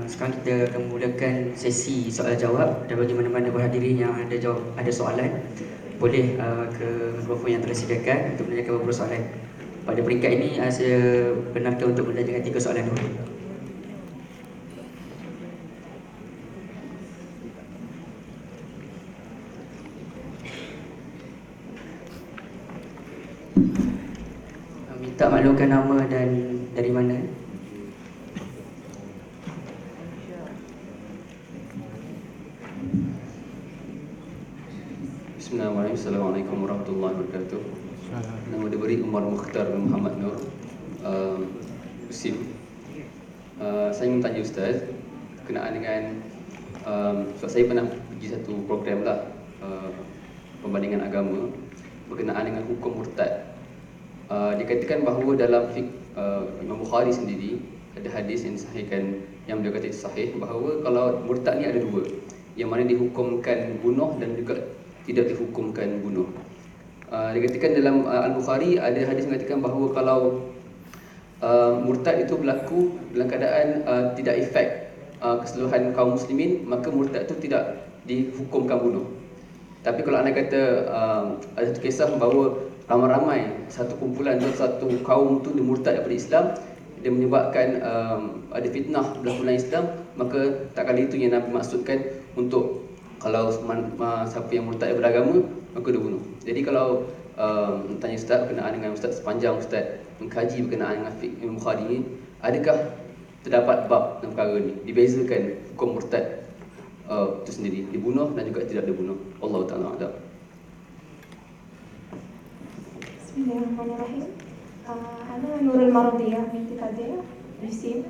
Sekarang kita akan memulakan sesi soal jawab, dan bagi mana-mana berhadirin yang ada soalan, boleh ke mikrofon yang telah disediakan untuk menanyakan beberapa soalan. Pada peringkat ini saya benarkan untuk menanyakan 3 soalan dulu. Minta maklumkan nama dan dari mana. Bismillahirrahmanirrahim. Assalamualaikum warahmatullahi wabarakatuh. Nama diberi Umar Mukhtar bin Muhammad Nur, Muslim. Saya ingin tanya Ustaz berkenaan dengan sebab saya pernah pergi satu program lah, pembandingan agama berkenaan dengan hukum murtad. Dikatakan bahawa dalam Imam Bukhari sendiri ada hadis yang disahihkan, yang beliau kata itu sahih, bahawa kalau murtad ni ada 2, yang mana dihukumkan bunuh dan juga tidak dihukumkan bunuh. Dikatakan dalam Al-Bukhari ada hadis mengatakan bahawa kalau murtad itu berlaku dalam keadaan tidak efek keseluruhan kaum muslimin, maka murtad itu tidak dihukumkan bunuh. Tapi kalau anda kata ada satu kisah bahawa ramai-ramai satu kumpulan atau satu kaum itu murtad daripada Islam, dia menyebabkan ada fitnah berlaku dalam Islam, maka tak kali itu yang Nabi maksudkan untuk kalau siapa yang murtad daripada agama, maka dia bunuh. Jadi kalau tanya Ustaz berkenaan dengan Ustaz, sepanjang Ustaz mengkaji berkenaan dengan fiqh Imam Bukhari ni, adakah terdapat bab dalam perkara ni, dibezakan hukum murtad itu sendiri, dibunuh dan juga tidak dibunuh? Allah Ta'ala a'lam. Bismillahirrahmanirrahim. Ana Nurul Maradiyah binti Fadil, Muslim.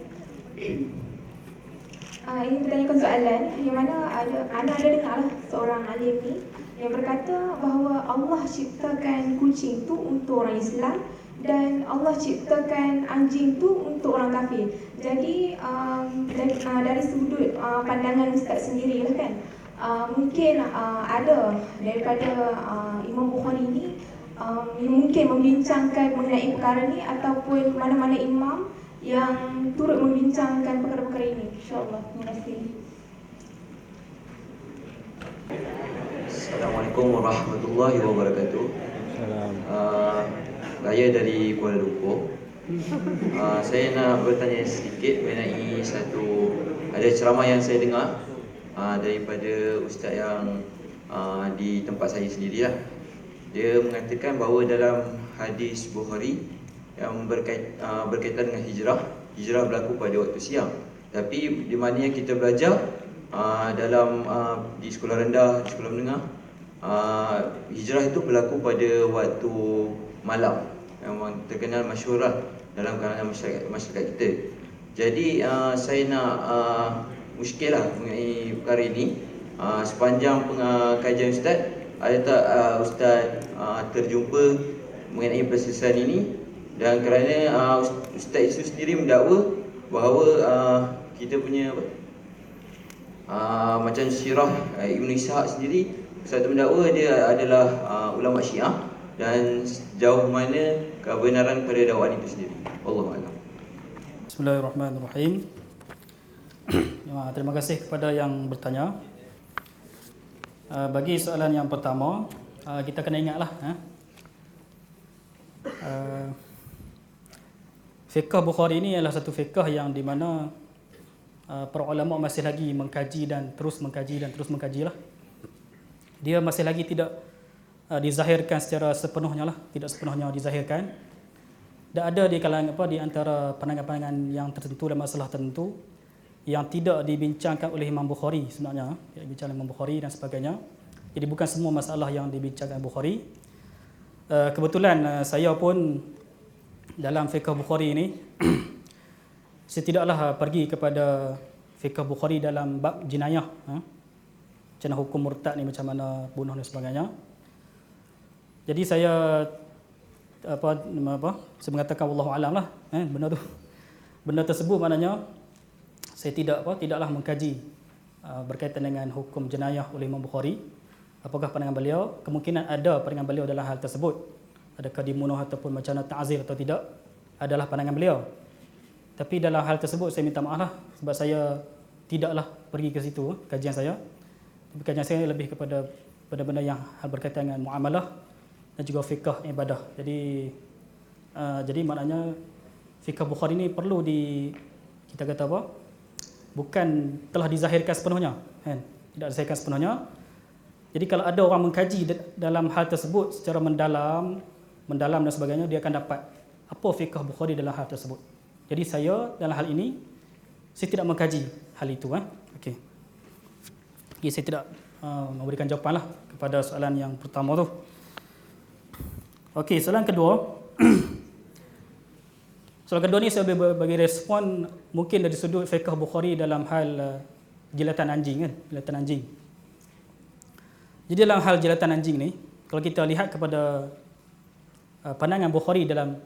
Ingin bertanyakan soalan yang mana Ana ada dengar seorang alim ni yang berkata bahawa Allah ciptakan kucing tu untuk orang Islam dan Allah ciptakan anjing tu untuk orang kafir. Jadi dari sudut pandangan Ustaz sendiri lah kan, mungkin ada daripada Imam Bukhari ni yang mungkin membincangkan mengenai perkara ni, ataupun mana-mana imam yang turut membincangkan perkara-perkara ini. InsyaAllah. Terima kasih. Assalamualaikum warahmatullahi wabarakatuh. Saya dari Kuala Lumpur. Saya nak bertanya sedikit mengenai ada ceramah yang saya dengar daripada ustaz yang di tempat saya sendirilah. Dia mengatakan bahawa dalam hadis Bukhari yang berkaitan dengan hijrah berlaku pada waktu siang. Tapi di mana yang kita belajar di sekolah rendah, di sekolah menengah, hijrah itu berlaku pada waktu malam, yang terkenal masyhur lah dalam kalangan masyarakat kita. Jadi saya nak muskil lah mengenai perkara ini. Sepanjang kajian Ustaz, ada tak Ustaz terjumpa mengenai perselisihan ini? Dan kerana Ustaz itu sendiri mendakwa bahawa kita punya macam sirah Ibn Ishaq sendiri, Ustaz itu mendakwa dia adalah ulama Syiah, dan sejauh mana kebenaran pada dakwaan itu sendiri? Wallahualam. Bismillahirrahmanirrahim. Terima kasih kepada yang bertanya. Bagi soalan yang pertama, kita kena ingatlah fiqh Bukhari ini adalah satu fiqh yang di mana para ulama masih lagi mengkaji dan terus mengkaji lah. Dia masih lagi tidak dizahirkan secara sepenuhnya lah, tidak sepenuhnya dizahirkan. Dan ada di kalangan di antara pandangan-pandangan yang tertentu dan masalah tertentu yang tidak dibincangkan oleh Imam Bukhari sebenarnya, tidak dibincangkan Imam Bukhari dan sebagainya. Jadi bukan semua masalah yang dibincangkan Bukhari. Kebetulan saya pun dalam fiqh Bukhari ini saya tidaklah pergi kepada fiqh Bukhari dalam bab jenayah, macam mana hukum murtad ni, macam mana bunuh dan sebagainya. Jadi saya saya mengatakan wallahu alam lah, benda tersebut maknanya saya tidaklah mengkaji berkaitan dengan hukum jenayah oleh Imam Bukhari. Apakah pandangan beliau? Kemungkinan ada pandangan beliau dalam hal tersebut. Adakah dibunuh ataupun macam mana ta'zir atau tidak, adalah pandangan beliau. Tapi dalam hal tersebut saya minta maaf lah, sebab saya tidaklah pergi ke situ kajian saya. Tapi kajian saya lebih kepada benda-benda yang hal berkaitan dengan muamalah dan juga fiqh ibadah. Jadi maknanya fiqh Bukhari ni perlu kita kata apa? Bukan telah dizahirkan sepenuhnya, kan? Tidak dizahirkan sepenuhnya. Jadi kalau ada orang mengkaji dalam hal tersebut secara mendalam dan sebagainya, dia akan dapat apa fiqh Bukhari dalam hal tersebut. Jadi saya dalam hal ini saya tidak mengkaji hal itu, Okey. Okay, saya tidak memberikan jawapanlah kepada soalan yang pertama tu. Okey, soalan kedua. Soalan kedua ni saya bagi respon mungkin dari sudut fiqh Bukhari dalam hal jilatan anjing, kan? Jilatan anjing. Jadi dalam hal jilatan anjing ni, kalau kita lihat kepada pandangan Bukhari dalam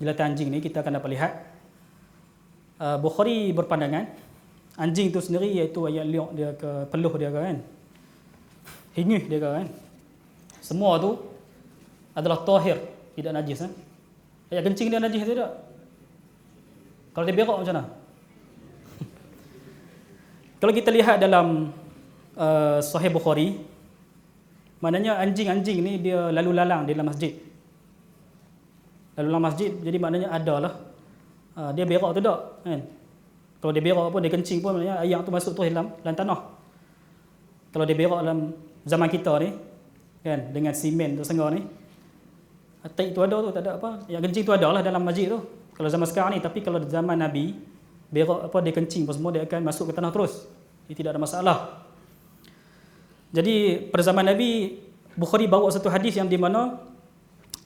jilatan anjing ni, kita akan dapat lihat Bukhari berpandangan anjing itu sendiri iaitu ayat liuk dia ke peluh dia kan, hingis dia kan, semua tu adalah tahir, tidak najis. Ayat kencing dia najis tidak? Kalau dia berak macam mana? Kalau kita lihat dalam Sahih Bukhari, maknanya anjing-anjing ni dia lalu lalang di dalam masjid. Lalu lalang masjid, jadi maknanya adalah dia berak tu tak, kan? Kalau dia berak pun, dia kencing pun, maknanya air tu masuk terus dalam tanah. Kalau dia berak dalam zaman kita ni, kan, dengan simen tersengah ni, taik tu ada tu, tak ada apa. Yang kencing tu ada lah dalam masjid tu. Kalau zaman sekarang ni, tapi kalau zaman Nabi, berak apa dia kencing apa semua, dia akan masuk ke tanah terus. Dia tidak ada masalah. Jadi pada zaman Nabi, Bukhari bawa satu hadis yang di mana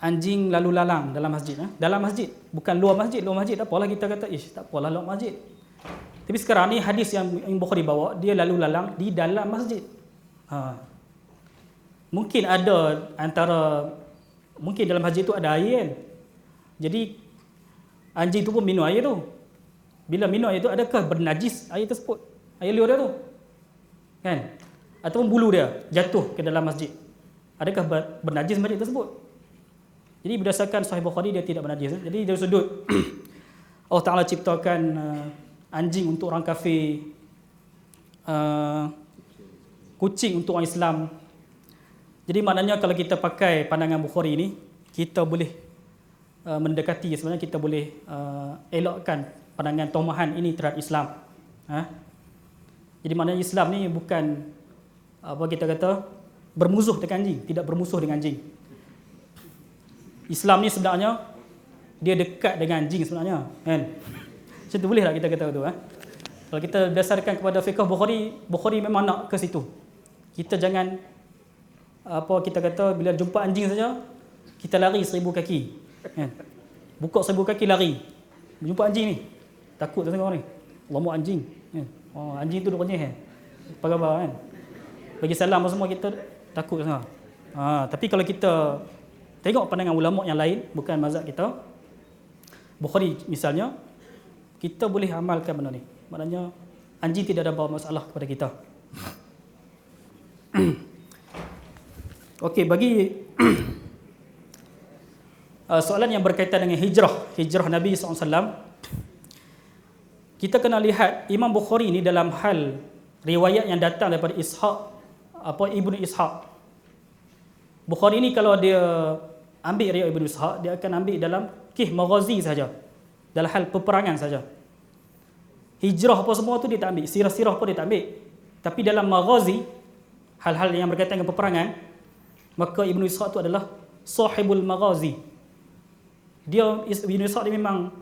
anjing lalu lalang dalam masjid. Dalam masjid, bukan luar masjid. Luar masjid tak apalah kita kata, tak apalah luar masjid. Tapi sekarang ni hadis yang Bukhari bawa, dia lalu lalang di dalam masjid. Mungkin ada mungkin dalam masjid tu ada air, kan? Jadi anjing tu pun minum air tu. Bila minum air tu, adakah bernajis air tersebut? Air liur dia tu, kan? Ataupun bulu dia jatuh ke dalam masjid, adakah bernajis masjid tersebut? Jadi berdasarkan Sahih Bukhari, dia tidak bernajis. Jadi dari sudut Allah Ta'ala ciptakan anjing untuk orang kafir, kucing untuk orang Islam. Jadi maknanya kalau kita pakai pandangan Bukhari ni, kita boleh mendekati, sebenarnya kita boleh elakkan pandangan tomahan ini terhadap Islam. Jadi maknanya Islam ni bukan apa kita kata bermusuh dengan anjing, tidak bermusuh dengan anjing. Islam ni sebenarnya dia dekat dengan anjing sebenarnya, kan? Macam tu boleh tak kita kata tu, Kalau kita berdasarkan kepada fiqh Bukhari memang nak ke situ. Kita jangan apa kita kata bila jumpa anjing saja kita lari 1000 kaki, kan? Buka 1000 kaki lari. Jumpa anjing ni, takut tengok ni. Allah anjing, kan? Oh, anjing tu duk renyah, apa khabar, kan? Bagi salam semua kita takut sangat. Tapi kalau kita tengok pandangan ulama yang lain, bukan mazhab kita, Bukhari misalnya, kita boleh amalkan benda ni. Maknanya anjing tidak ada bawa masalah kepada kita. Okey, bagi soalan yang berkaitan dengan hijrah Nabi SAW, kita kena lihat Imam Bukhari ni dalam hal riwayat yang datang daripada Ibnu Ishaq. Bukhari ni kalau dia ambil riwayat Ibnu Ishaq, dia akan ambil dalam kisah maghazi saja, dalam hal peperangan saja. Hijrah apa semua tu dia tak ambil, sirah-sirah pun dia tak ambil. Tapi dalam maghazi, hal-hal yang berkaitan dengan peperangan, maka Ibnu Ishaq tu adalah sahibul maghazi. Ibnu Ishaq dia memang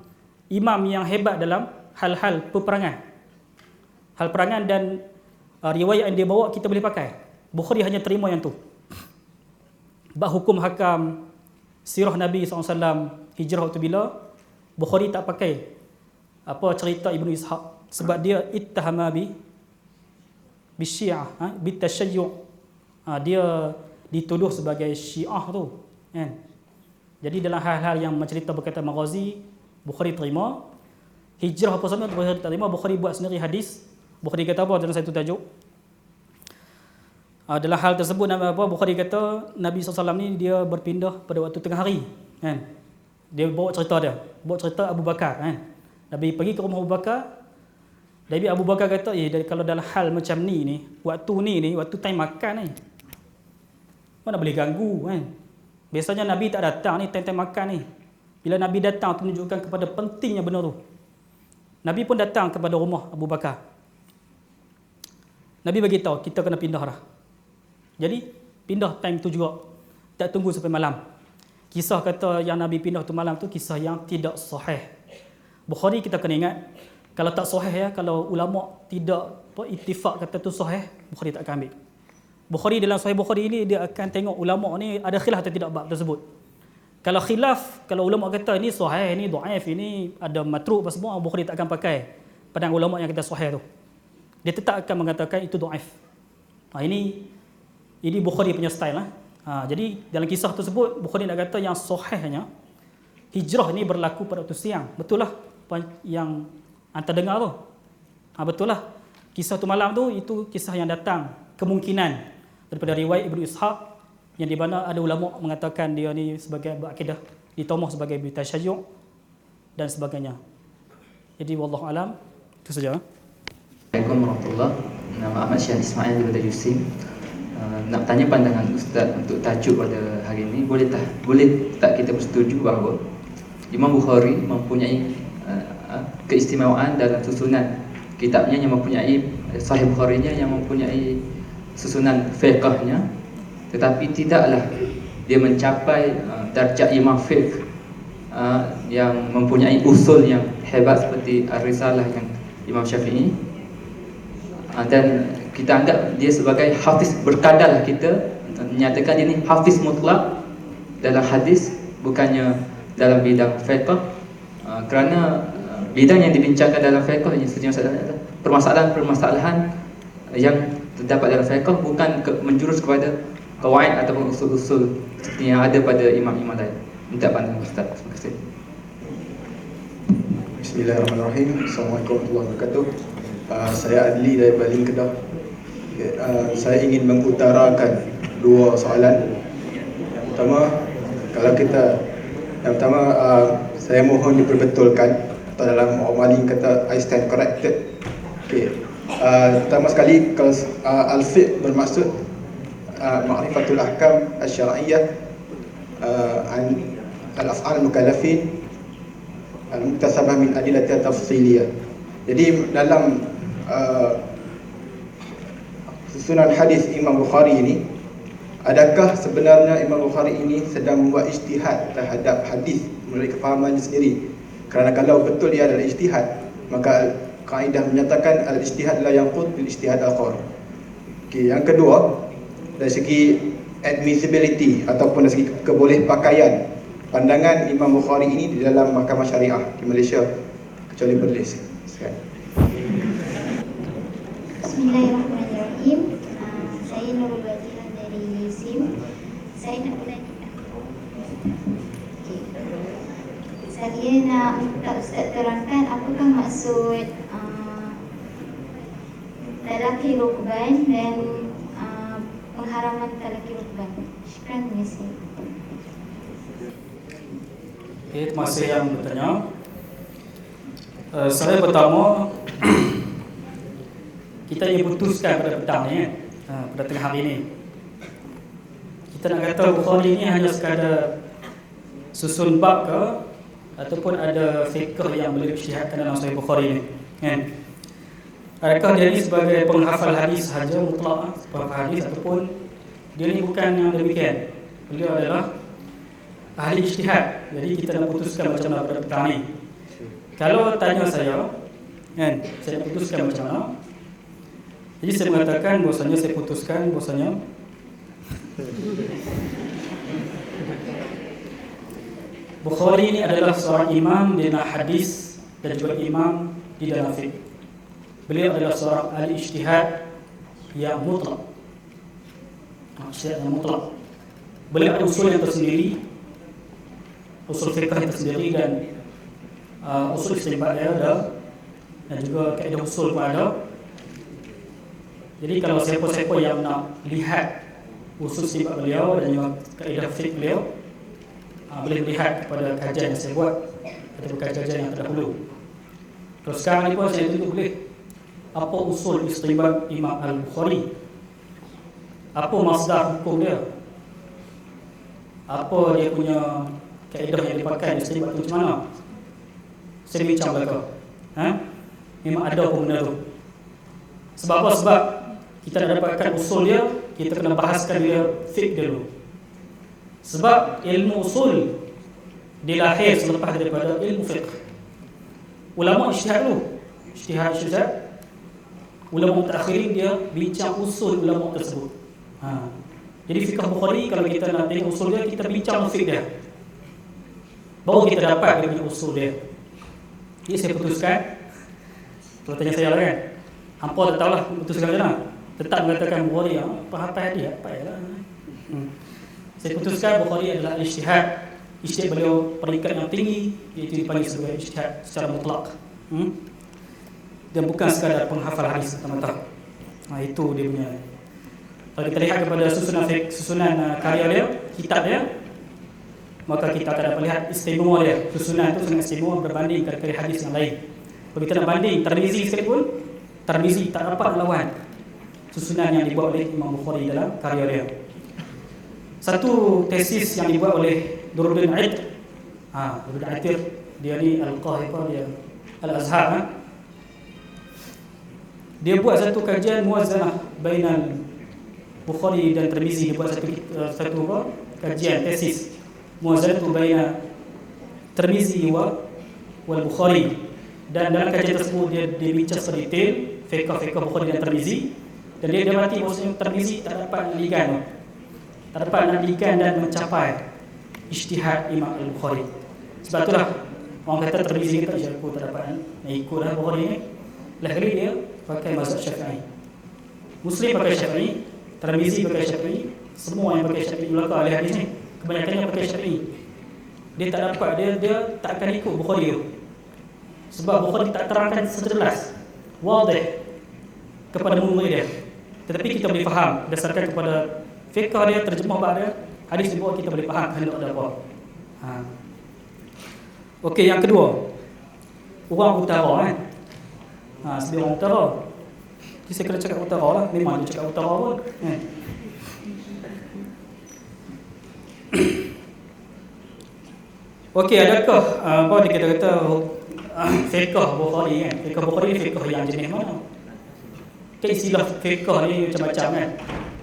imam yang hebat dalam hal-hal peperangan. Hal perangan dan riwayat yang dia bawa kita boleh pakai. Bukhari hanya terima yang tu. Bab hukum hakam, sirah Nabi SAW, hijrah waktu bila, Bukhari tak pakai apa cerita Ibnu Ishaq, sebab dia ittahama bi syiah, bi tasyayyu'. Dia dituduh sebagai syiah tu, kan? Jadi dalam hal-hal yang mencerita berkaitan maghazi, Bukhari terima. Hijrah apa semua Bukhari tak terima. Bukhari buat sendiri hadis. Bukhari kata apa dalam satu tajuk? Dalam hal tersebut Bukhari kata Nabi SAW ni dia berpindah pada waktu tengah hari, kan? Dia bawa cerita Abu Bakar, kan? Nabi pergi ke rumah Abu Bakar, Jadi Abu Bakar kata, kalau dalam hal macam ni, waktu time makan ni, mana boleh ganggu kan. Biasanya Nabi tak datang ni time-time makan ni. Bila Nabi datang tu menunjukkan kepada pentingnya benda tu. Nabi pun datang kepada rumah Abu Bakar. Nabi bagi tahu kita kena pindah dah. Jadi pindah time tu juga. Tak tunggu sampai malam. Kisah kata yang Nabi pindah tu malam tu kisah yang tidak sahih. Bukhari kita kena ingat, kalau tak sahih kalau ulama tidak ittifaq kata tu sahih, Bukhari tak akan ambil. Bukhari dalam Sahih Bukhari ini dia akan tengok ulama ni ada khilaf atau tidak bab tersebut. Kalau khilaf, kalau ulama kata ini sahih, ini dhaif, ini ada matruk apa semua, Bukhari tak akan pakai pandangan ulama yang kata sahih tu. Dia tetap akan mengatakan itu dhaif. Ini Bukhari punya style lah. Jadi dalam kisah tersebut Bukhari nak kata yang sahihnya hijrah ni berlaku pada waktu siang. Betul lah yang anda dengar tu. Betul lah. Kisah tu malam tu itu kisah yang datang kemungkinan daripada riwayat Ibnu Ishaq yang di mana ada ulama mengatakan dia ni sebagai berakidah ditomah sebagai bitasyayu' dan sebagainya. Jadi wallahu alam itu saja. Assalamualaikum warahmatullahi wabarakatuh. Nama Ahmad Syah Ismail daripada USIM. Nak tanya pandangan Ustaz untuk tajuk pada hari ini. Boleh tak kita bersetuju bahawa Imam Bukhari mempunyai keistimewaan dalam susunan kitabnya yang mempunyai Sahih Bukharinya yang mempunyai susunan fiqhnya, tetapi tidaklah dia mencapai darjat imam fiqh yang mempunyai usul yang hebat seperti Ar-Risalah yang Imam Syafi'i, dan kita anggap dia sebagai hafiz berkadarlah. Kita menyatakan dia ni hafiz mutlak dalam hadis, bukannya dalam bidang fiqh, kerana bidang yang dibincangkan dalam fiqh adalah permasalahan-permasalahan yang terdapat dalam fiqh, bukan menjurus kepada qawaid ataupun usul-usul seperti yang ada pada imam-imam lain. Minta pandangan Ustaz. Terima kasih. Bismillahirrahmanirrahim. Assalamualaikum warahmatullahi wabarakatuh. Saya Adli dari Baling Kedah. Saya ingin mengutarakan dua soalan. Yang pertama, saya mohon diperbetulkan, atau dalam orang Baling kata I stand corrected. Pertama sekali, kalau al-fiqh bermaksud ma'rifatul ahkam asy-syar'iyyah an al-af'al al-mukallafin al-muktasabah min adillati tafsiliyah. Jadi dalam susunan hadis Imam Bukhari ini, adakah sebenarnya Imam Bukhari ini sedang membuat ijtihad terhadap hadis melalui kefahamannya sendiri? Kerana kalau betul dia adalah ijtihad, maka kaedah menyatakan al-ijtihad la yanqud bil ijtihad akhar. Yang kedua, dari segi admissibility ataupun dari segi kebolehpakaian pandangan Imam Bukhari ini di dalam mahkamah syariah di Malaysia kecuali Perlis. Bismillahirrahmanirrahim. Saya Nurul Badilah dari SIM. Saya nak bertanya. Saya nak minta Ustaz terangkan apakah maksud talaqi rukban dan pengharaman talaqi rukban. Syukran, terima kasih. Terima kasih yang bertanya. Saya pertama kita diputuskan pada petang ni, pada tengah hari ni. Kita nak kata Bukhari ni hanya sekadar susun bab ke ataupun ada fiqh yang boleh diijtihadkan dalam Sahih Bukhari ni, kan? Adakah dia ni sebagai penghafal hadis sahaja mutlak, penghafal hadis, ataupun dia ni bukan yang demikian. Beliau adalah ahli ijtihad. Jadi kita nak putuskan macam mana pada petang ni. Kalau tanya saya, kan, saya nak putuskan macam mana? Jadi saya mengatakan bahasanya saya putuskan bahasanya Bukhari ini adalah seorang imam di dalam hadis dan juga imam di dalam fiqh. Beliau adalah seorang ahli ijtihad yang mutlak. Ijtihad yang mutlak. Beliau ada usul yang tersendiri, usul fiqh yang tersendiri, dan usul istinbat dia ada, dan juga kaedah usul pun ada. Jadi kalau siapa-siapa yang nak lihat usul istinbat beliau dan juga kaedah fiqh beliau, boleh lihat kepada kajian yang saya buat ataupun kajian yang terdahulu. Kalau sekarang ni pun saya tunjuk boleh apa usul istinbat Imam Al-Bukhari, apa masdar hukum dia, apa dia punya kaedah yang dipakai istinbat tu macam mana. Saya bincang belakang. Memang ada pun benda tu. Sebab apa? Sebab kita nak dapatkan usul dia, kita kena bahaskan dia fiqh dulu. Sebab ilmu usul dia lahir selepas daripada ilmu fiqh. Ulama ijtihad dulu. Ijtihad. Ulama mutakhirin dia bincang usul ulama tersebut. Jadi fiqh Bukhari, kalau kita nak tengok usul dia, kita bincang fiqh dia, baru kita dapat dia punya usul dia. Jadi saya putuskan, kalau tanya saya lah kan, hampa tak tahulah putuskan macam mana. Tetap mengatakan Bukhari apa dia, apa ya lah. Saya putuskan Bukhari adalah ijtihad. Ijtihad beliau peringkat yang tinggi, iaitu dipanggil sebagai ijtihad secara mutlak. Dan bukan sekadar penghafal hadis semata-mata. Itu dia punya. Kalau kita lihat kepada susunan karya dia, kitab dia, maka kita akan dapat lihat istimewa dia. Susunan itu sangat istimewa berbanding karya hadis yang lain. Kalau kita nak banding Tirmizi sekalipun, Tirmizi tak dapat lawan susunan yang dibuat oleh Imam Bukhari dalam karya dia. Satu tesis yang dibuat oleh Nuruddin Aid, Nuruddin Aid dia ni Al-Qahifah, dia Al-Azhar. Dia buat satu kajian muwazanah bainal Bukhari dan Tirmizi. Dia buat satu kajian tesis muwazanah baina Tirmizi wal Bukhari. Dan dalam kajian tersebut dia bincang secara detail fiqh Bukhari dan Tirmizi, dan dia dapati bahawasanya Tirmizi tak dapat menandingan dan mencapai ijtihad Imam Al-Bukhari. Sebab itulah orang kata Tirmizi kata aku tak dapat nak ikutlah Bukhari ni. Lah kali dia pakai mazhab Syafi'i, Muslim pakai Syafi'i, Tirmizi pakai Syafi'i, semua yang pakai Syafi'i ulama ahli hadis ni kebanyakannya pakai Syafi'i. Dia tak dapat, dia tak akan ikut Bukhari tu. Sebab Bukhari tak terangkan sejelas, wadih kepada murid dia. Tetapi kita boleh faham berdasarkan kepada fiqh dia, terjemah bab dia, hadis dibawa, kita boleh faham hendak ada apa. Okey, yang kedua, orang utara kan. Sebagai orang utara, jadi saya kena cakap utara lah. Memang dia cakap utara pun Okey, adakah apa dia kata fiqh Bukhari kan? Fiqh Bukhari ni fiqh yang jenis mana? Kan istilah fiqh ni macam-macam kan.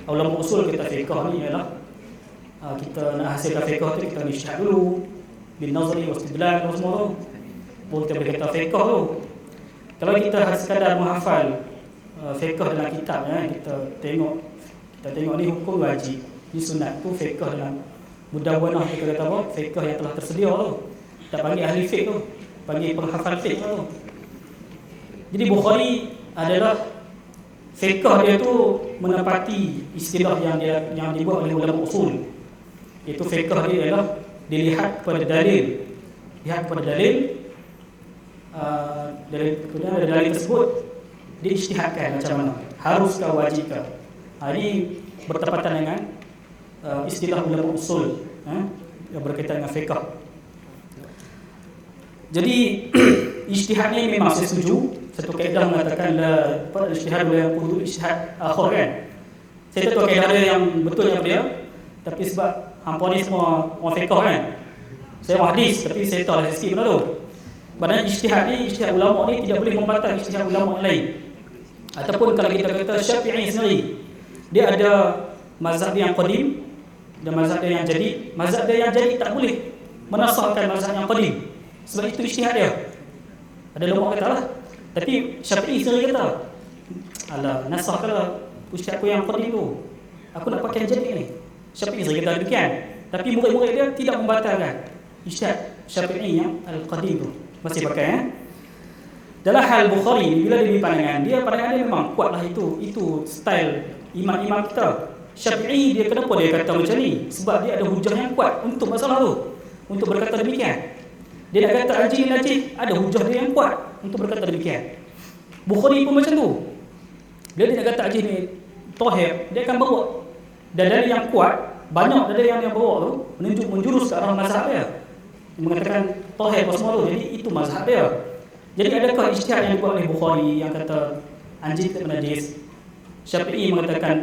Ulama usul kita fiqh ni ialah kita nak hasilkan fiqh tu, kita ijtihad dulu bin nazari wa istidlal dan semua tu. Baru kita boleh kata fiqh tu. Kalau kita sekadar menghafal fiqh dalam kitab kita tengok ni hukum wajib, ni sunat, tu fiqh dalam Mudawwanah, kita kata apa? Fiqh yang telah tersedia tu. Tak panggil ahli fiqh tu, panggil penghafal fiqh tu. Jadi Bukhari adalah fiqh dia tu menepati istilah yang dibuat oleh ulama usul. Itu fiqh dia ialah dilihat kepada dalil. Lihat kepada dalil, dalil tersebut diijtihadkan macam mana, haruskah, wajibkah. Ini bertepatan dengan istilah ulama usul yang berkaitan dengan fiqh. Jadi ijtihad ni memang saya setuju. Satu kaedah mengatakan ijtihad yang kudu ijtihad akhir kan. Saya tak tahu kaedah dia yang betulnya apa dia, tapi sebab hampa ni semua orang fiqh kan, saya orang hadis, tapi saya tahu lah sisi benda tu. Padahal ijtihad ulama ni tidak boleh membatal ijtihad ulama lain. Ataupun kalau kita kata Syafi'i sendiri, dia ada mazhab yang qadim dan mazhab dia yang jadid. Mazhab dia yang jadid tak boleh menasahkan mazhab yang qadim, sebab itu ijtihad dia. Ada ulama kata lah, tapi Syafi'i sendiri kata, alah, nasahkanlah ijtihad aku yang qadim tu, aku nak pakai yang jadid ni. Syafi'i sendiri kata demikian, tapi murid-murid dia tidak membatalkan ijtihad Syafi'i yang al-qadim tu, masih pakai. Dalam hal Bukhari, bila dia pandangan dia memang kuatlah, itu style imam-imam kita. Syafi'i dia kenapa dia kata macam ni? Sebab dia ada hujah yang kuat untuk masalah tu, untuk berkata demikian. Dia nak kata najis, ada hujah dia yang kuat untuk berkata demikian. Bukhari pun macam tu. Bila dia nak kata najis ni tahir, dia akan bawa dalil yang kuat, banyak dalil yang bawa tu menjurus ke arah mazhab dia, mengatakan tahir apa semua tu. Jadi itu mazhab dia. Jadi adakah ijtihad yang dibuat oleh Bukhari yang kata anjing itu bernajis. Syafi'i mengatakan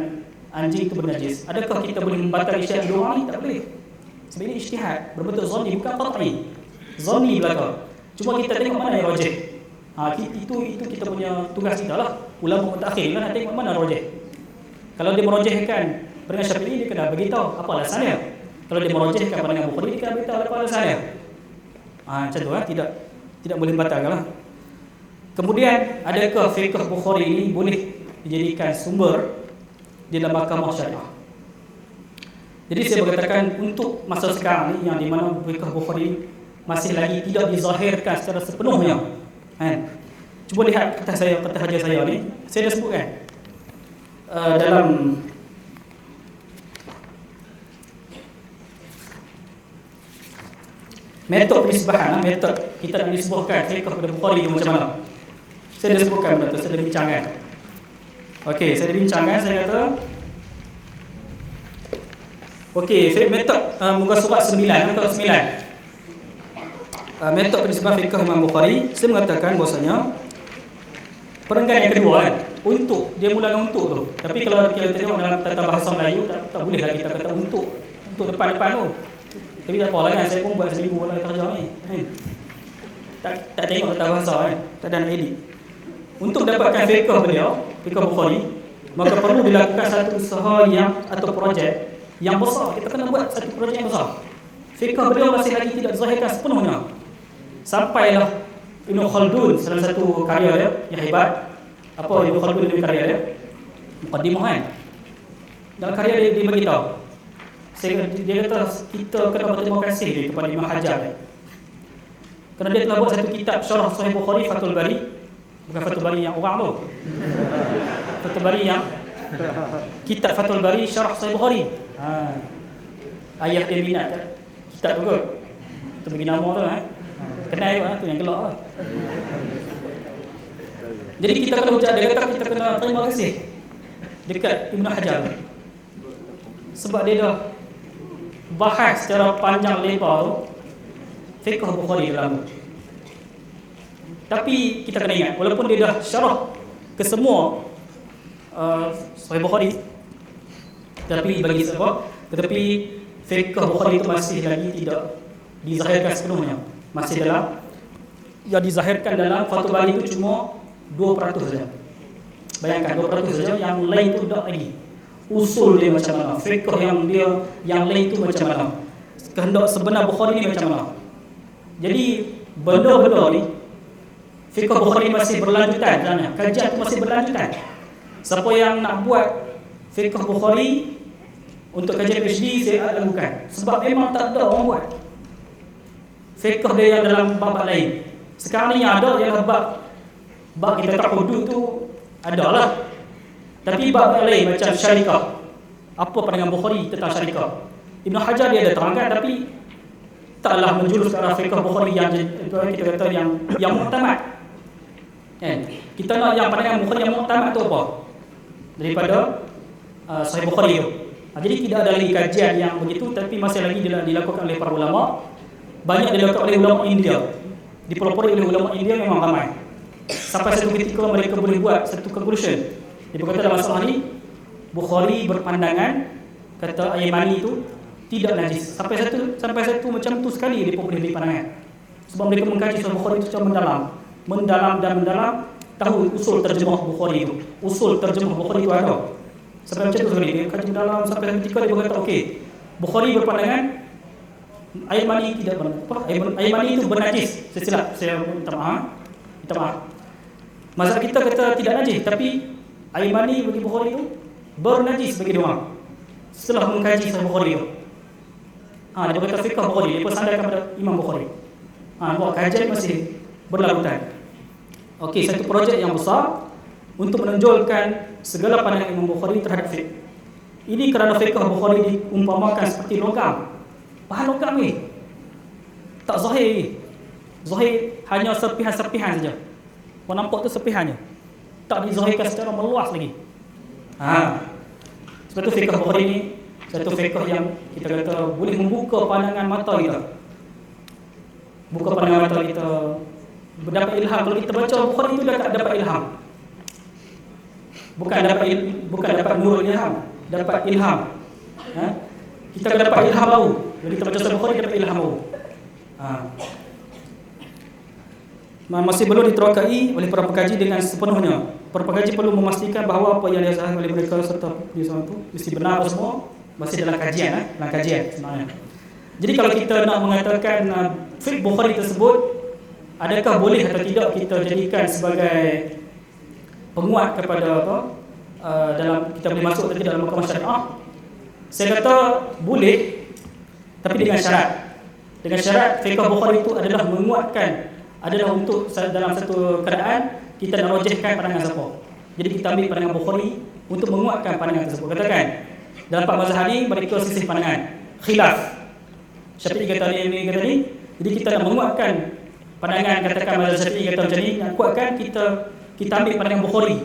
anjing itu bernajis. Adakah kita boleh membatalkan ijtihad dua orang ni? Tak boleh. Sebab ini ijtihad berbentuk zanni, bukan qat'i. Zanni belaka. Cuma kita tengok mana yang rajih. Itu kita punya tugas kita lah. Ulama mutakhir lah nak tengok mana rajih. Kalau dia merajihkan pandangan Syafi'i, dia kena beritahu apa alasannya. Kalau dia merajihkan pandangan Bukhari, dia kena beritahu apa alasannya. Macam tu lah, tidak boleh membatalkan lah. Kemudian, adakah fiqh Bukhari ini boleh dijadikan sumber di dalam mahkamah syariah? Jadi saya berkatakan untuk masa sekarang ni, yang di mana fiqh Bukhari masih lagi tidak dizahirkan secara sepenuhnya. Cuba lihat kata hajar saya ni, saya dah sebutkan dalam metod penisbahan, metod kita nak disebutkan fiqh pada Bukhari itu macam mana. Saya dah sebutkan benda tu, saya dah bincangkan. Okey, saya dah bincangkan, saya kata okey, metod muka surat 9, metod 9. Metod penisbahan fiqh Imam Bukhari, saya mengatakan bahasanya perenggan yang kedua kan, untuk, dia mulakan untuk tu. Tapi kalau kita tengok dalam tata bahasa Melayu, tak boleh lah kita kata untuk depan-depan tu. Tapi tak apalah kan, saya pun buat seminggu lah kerja ni. Tak tengok tata bahasa kan, tak ada nak edit. Untuk dapatkan fiqh beliau, fiqh Bukhari, maka perlu dilakukan satu usaha atau projek yang besar. Kita kena buat satu projek yang besar. Fiqh beliau masih lagi tidak dizahirkan sepenuhnya. Sampailah Ibn Khaldun dalam satu karya dia yang hebat. Apa Ibn Khaldun dalam karya dia? Muqaddimah kan. Dalam karya dia beritahu, dia kata kita kena berterima kasih kepada Imam Hajar. Kerana dia telah buat satu kitab syarah Sahih Bukhari, Fathul Bari. Bukan Fathul Bari yang orang tu. Fathul Bari yang kitab Fathul Bari syarah Sahih Bukhari. Ayah dia minat kitab tu kot. Kita bagi nama tu kenal juga tu yang gelap lah. Jadi kita kena ucap, dia kata kita kena terima kasih dekat Ibn Hajar, sebab dia dah bahas secara panjang lebar tu fiqh Bukhari dalam tu. Tapi kita kena ingat, walaupun dia dah syarah ke semua Sahih Bukhari, tapi bagi sebab tetapi fiqh Bukhari itu masih lagi tidak dizahirkan sepenuhnya. Masih dalam, yang dizahirkan dalam Fathul Bari itu cuma 2% saja. Bayangkan 2% saja, yang lain itu tak lagi. Usul dia macam mana, fiqh yang lain itu macam mana, kehendak sebenar Bukhari ni macam mana. Jadi benda-benda ni fiqh Bukhari masih berlanjutan sebenarnya. Kajian itu masih berlanjutan. Siapa yang nak buat fiqh Bukhari untuk kajian PhD, saya lakukan. Sebab memang tak ada orang buat fiqh dia yang dalam bab lain. Sekarang ni yang ada ialah bab kita tak hudud tu adalah. Tapi bab lain macam syarikah, apa pandangan Bukhari tentang syarikah, Ibn Hajar dia ada terangkan, tapi taklah menjurus ke arah fiqh Bukhari yang kita kata yang muktamad. Kita nak yang pandangan Bukhari yang muktamad tu apa? Daripada Sahih Bukhari tu. Jadi tidak ada lagi kajian yang begitu, tapi masih lagi dilakukan oleh para ulama. Banyak dilakukan oleh ulama India. Dipelopori oleh ulama India memang ramai. Sampai satu ketika mereka boleh buat satu conclusion. Dia berkata dalam masalah ni, Bukhari berpandangan kata Aymani itu tidak najis. Sampai satu macam tu sekali dia boleh beri pandangan. Sebab mereka mengkaji Sahih Bukhari itu secara mendalam, tahu usul terjemah Bukhari itu. Usul terjemah Bukhari itu ada. Sampai macam tu sekali dia kaji mendalam, sampai ketika dia berkata okey, Bukhari berpandangan Aymani tidak Aymani itu bernajis. Saya minta maaf. Mazhab kita kata tidak najis, tapi Aymani bagi Bukhari itu bernajis bagi dia orang. Setelah mengkaji Sahih Bukhari itu, dia berkata fiqh Bukhari, dia bersandarkan kepada Imam Bukhari. Buat kajian masih berlarutan. Okey, satu projek yang besar untuk menonjolkan segala pandangan Imam Bukhari terhadap fiqh. Ini kerana fiqh Bukhari diumpamakan seperti logam. Bahan logam ni tak zahir. Zahir hanya serpihan-serpihan saja. Kau nampak tu serpihannya, tak dizahirkan secara meluas lagi. Sebab tu fiqh Bukhari ni satu fiqh yang kita kata boleh membuka pandangan mata kita. Buka pandangan mata kita, mendapat ilham. Kalau kita baca Bukhari itu dapat ilham. Bukan dapat nurul ilham, dapat ilham. Kita akan dapat ilham baru. Bila kita baca Sahih Bukhari dapat ilham baru. Masih belum diterokai oleh para pengkaji dengan sepenuhnya. Para pengkaji perlu memastikan bahawa apa yang diajarkan oleh mereka serta penulisan itu mesti benar semua, masih dalam kajian, sebenarnya. Jadi kalau kita nak mengatakan fiqh Bukhari tersebut, adakah boleh atau tidak kita jadikan sebagai penguat kepada apa? Dalam kita boleh masuk atau tidak dalam mahkamah syariah? Saya kata boleh, tapi dengan syarat. Dengan syarat fiqh Bukhari itu adalah menguatkan, adalah untuk dalam satu keadaan kita nak rojihkan pandangan siapa. Jadi kita ambil pandangan Bukhari untuk menguatkan pandangan tersebut. Katakan dalam 4 mazhab ni mereka selisih pandangan, khilaf. Syafi'i kata ni, kata ni. Jadi kita nak menguatkan pandangan, katakan mazhab Syafi'i kata macam ni, nak kuatkan kita ambil pandangan Bukhari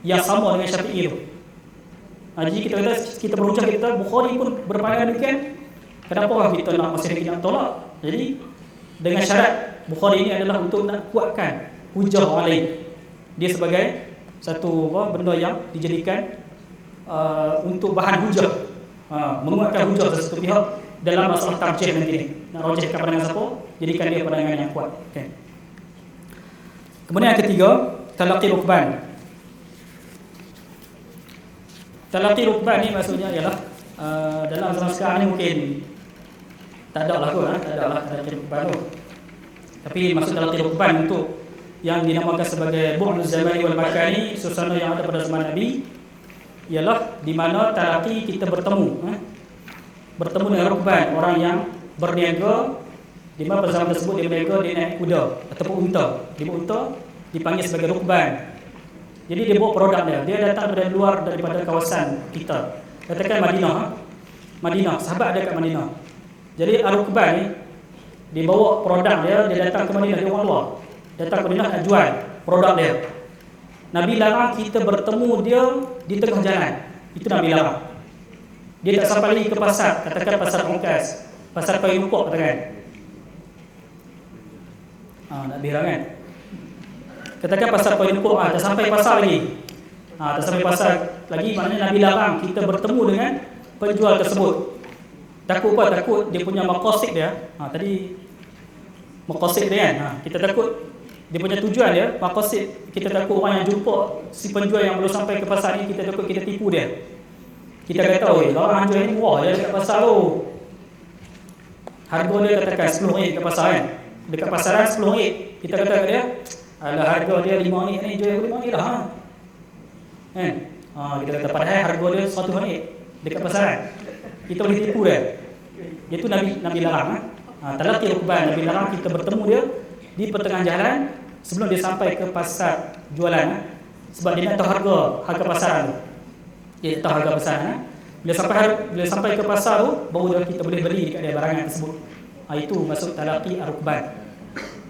yang sama dengan Syafi'i tu. Jadi kita kata kita berucap kita Bukhari pun berpandangan demikian. Kenapa kita nak masih lagi nak tolak? Jadi dengan syarat Bukhari ini adalah untuk nak kuatkan hujah alaih. Dia sebagai satu benda yang dijadikan untuk bahan hujah, menguatkan hujah satu pihak dalam masalah tarjih nanti ni. Nak rajihkan pandangan siapa, jadikan dia pandangan yang kuat. Okay. Kemudian yang ketiga, talaqi rukban. Talaqi rukban ni maksudnya ialah dalam zaman sekarang ni mungkin tak ada lah kot, tak ada lah talaqi rukban tu. Tapi maksud talaqi rukban untuk yang dinamakan sebagai bu'd zamani wal makani, suasana yang ada pada zaman Nabi, ialah di mana talaqi kita bertemu dengan rukban, orang yang berniaga, di mana pada zaman tersebut dia berniaga, dia naik kuda ataupun unta. Dia unta dipanggil sebagai rukban. Jadi dia bawa produk dia datang dari luar daripada kawasan kita. Katakan Madinah, sahabat ada kat Madinah. Jadi rukban ni dia bawa produk dia datang ke Madinah, dia orang luar. Datang ke Madinah nak jual produk dia. Nabi larang kita bertemu dia di tengah jalan. Itu Nabi larang. Dia tak sampai lagi ke pasar, katakan pasar Ongkas, pasar Paya Lupok katakan. Nak berang kan? Katakan pasar Paya Lupok, tak sampai pasar lagi. Tak sampai pasar lagi, maknanya Nabi larang kita bertemu dengan penjual tersebut. Takut apa? Takut dia punya maqasid dia. Tadi maqasid dia kan. Kita takut dia punya tujuan dia, maqasid kita takut orang yang jumpa si penjual yang belum sampai ke pasar ni, kita takut kita tipu dia. Kita kata, orang jual ni murah dia dekat pasar tu. Harga dia katakan RM10 kat pasar kan. Dekat pasaran RM10. Kita kata kat dia, alah harga dia RM5 ni, jual aku RM5 lah. Kan? Kita kata padahal harga dia RM100 dekat pasaran. Kita boleh tipu dia. Iaitu Nabi larang. Talaqi rukban, Nabi larang kita bertemu dia di pertengahan jalan sebelum dia sampai ke pasar jualan. Sebab dia nak tahu harga pasaran tu. Dia tahu harga pasaran. Bila sampai ke pasar tu, baru kita boleh beli dekat dia barangan tersebut. Itu maksud talaqi rukban.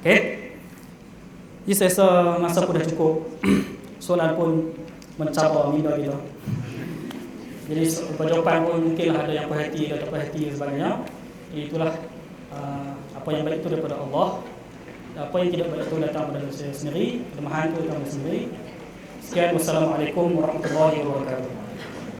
Okey. Jadi saya rasa masa pun dah cukup. Soalan pun mencabar minda kita. Jadi jawapan pun mungkinlah ada yang perhati, ada tak perhati dan sebagainya. Itulah apa yang baik itu daripada Allah. Apa yang tidak baik itu datang daripada saya sendiri, kelemahan itu datang dari sendiri. Sekian, wassalamualaikum warahmatullahi wabarakatuh.